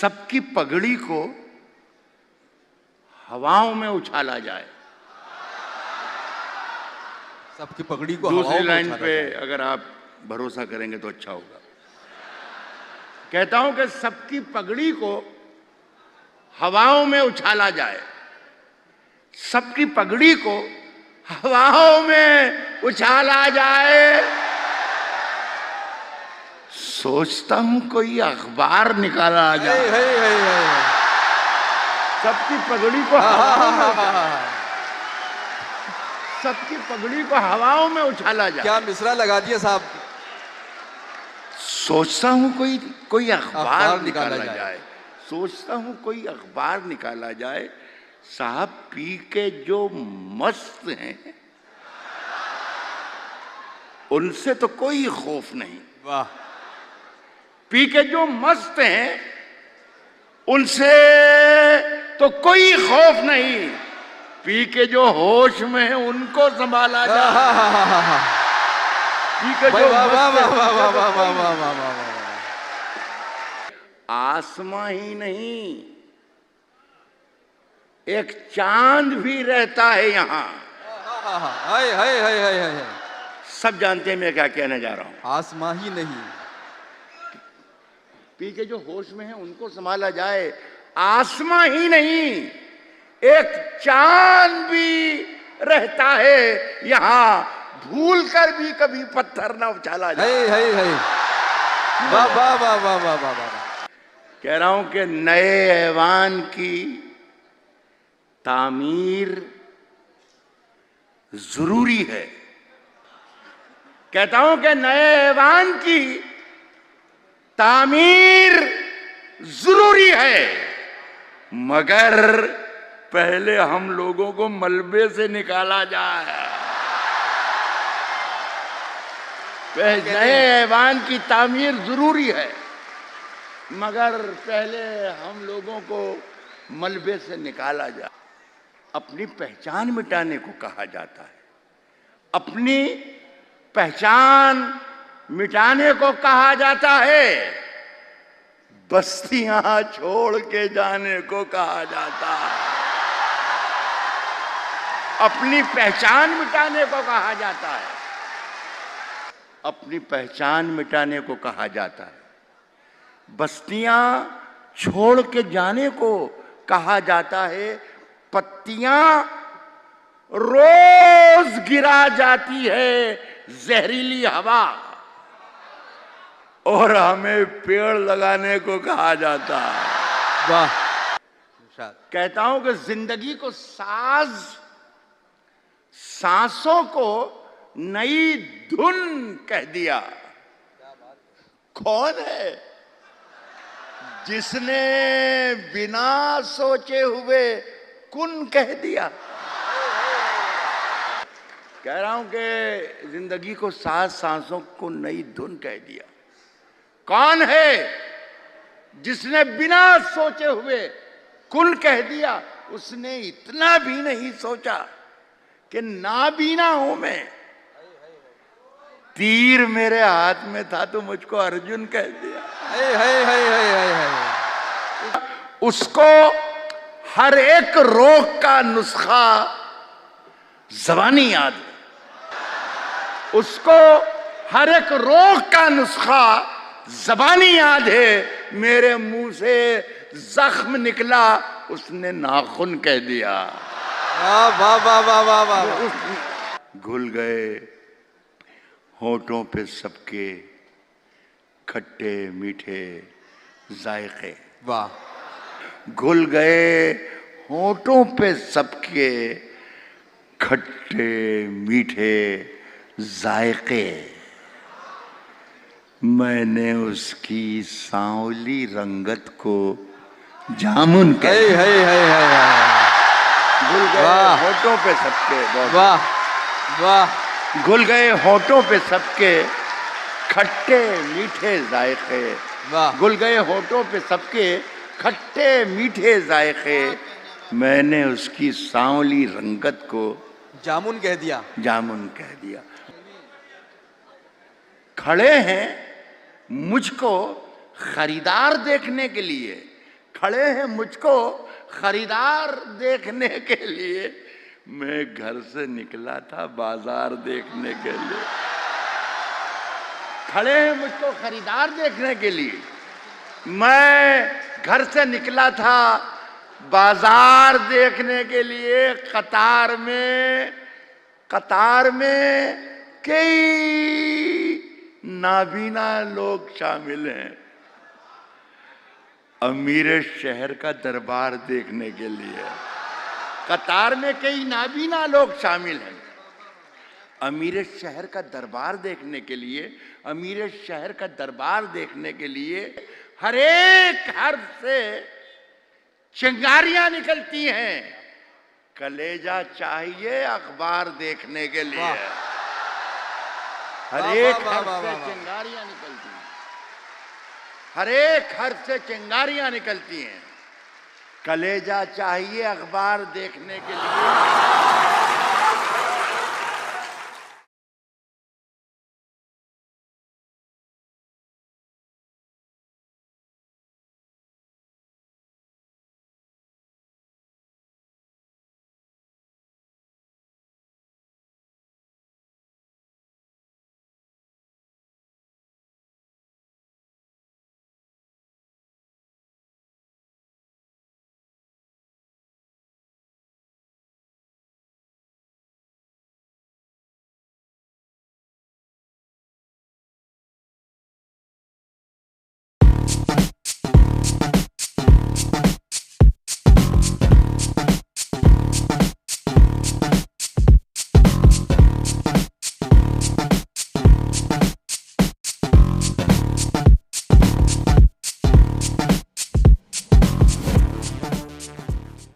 सबकी पगड़ी को हवाओं में उछाला जाए। सबकी पगड़ी को दूसरी हवाओं में लाइन उछाला पे जाए। अगर आप भरोसा करेंगे तो अच्छा होगा। कहता हूं कि सबकी पगड़ी को हवाओं में उछाला जाए। सबकी पगड़ी को हवाओं में उछाला जाए। सोचता हूं कोई अखबार निकाला जाए। सबकी पगड़ी को सबकी पगड़ी को हवाओं में उछाला जाए। क्या मिसरा लगा दिया साहब। सोचता हूं कोई अखबार निकाला जाए। सोचता हूं कोई अखबार निकाला जाए। साहब पी के जो मस्त हैं उनसे तो कोई खौफ नहीं। वाह। पी के जो मस्त हैं उनसे तो कोई खौफ नहीं। पी के जो होश में है उनको संभाला जाए। पी के जो आसमां ही नहीं एक चांद भी रहता है यहां। सब जानते हैं मैं क्या कहने जा रहा हूं। आसमां ही नहीं। पी के जो होश में है उनको संभाला जाए। आसमां ही नहीं एक चांद भी रहता है यहां। भूल कर भी कभी पत्थर ना उछाला जाए। वाह वाह वाह वाह वाह वाह वाह। कह रहा हूं कि नए ऐवान की तामीर जरूरी है। कहता हूं कि नए ऐवान की तामीर जरूरी है, मगर पहले हम लोगों को मलबे से निकाला जाए। नए ऐवान की तामीर जरूरी है, मगर पहले हम लोगों को मलबे से निकाला जाए। अपनी पहचान मिटाने को कहा जाता है। अपनी पहचान मिटाने को कहा जाता है। बस्तियां छोड़ के जाने को कहा जाता है। अपनी पहचान मिटाने को कहा जाता है। अपनी पहचान मिटाने को कहा जाता है। बस्तियां छोड़ के जाने को कहा जाता है। पत्तियां रोज गिरा जाती है जहरीली हवा, और हमें पेड़ लगाने को कहा जाता है। वाह। कहता हूं कि जिंदगी को साज, सांसों को नई धुन कह दिया। कौन है जिसने बिना सोचे हुए कुन कह दिया। कह रहा हूं कि जिंदगी को साज, सांसों को नई धुन कह दिया। कौन है जिसने बिना सोचे हुए कुल कह दिया। उसने इतना भी नहीं सोचा कि नाबीना हूं मैं। तीर मेरे हाथ में था तो मुझको अर्जुन कह दिया। उसको हर एक रोग का नुस्खा ज़बानी याद है। उसको हर एक रोग का नुस्खा ज़बानी याद है। मेरे मुंह से जख्म निकला, उसने नाखून कह दिया। वाह वाह वाह वाह वाह। घुल गए होठों पे सबके खट्टे मीठे जायके। वाह। घुल गए होठों पे सबके खट्टे मीठे जायके। मैंने उसकी सांवली रंगत को जामुन कह दिया। घुल गए होठों पे सबके। वाह वाह। घुल गए होठों पे सबके खट्टे मीठे जायके। वाह। घुल गए होठों पे सबके खट्टे मीठे जायके। मैंने उसकी सांवली रंगत को जामुन कह दिया। जामुन कह दिया। खड़े हैं मुझको खरीदार देखने के लिए, खड़े हैं मुझको खरीदार देखने के लिए, मैं घर से निकला था बाजार देखने के लिए। खड़े हैं मुझको खरीदार देखने के लिए, मैं घर से निकला था बाजार देखने के लिए। कतार में कई नाबीना लोग शामिल हैं अमीर शहर का दरबार देखने के लिए। कतार में कई नाबीना लोग शामिल हैं अमीर शहर का दरबार देखने के लिए। अमीर शहर का दरबार देखने के लिए हर एक हर्फ से चिंगारियां निकलती हैं। कलेजा चाहिए अखबार देखने के लिए। हर एक हर्फ से चिंगारियां निकलती हैं। हर एक हर्फ से चिंगारियां निकलती हैं। कलेजा चाहिए अखबार देखने के लिए।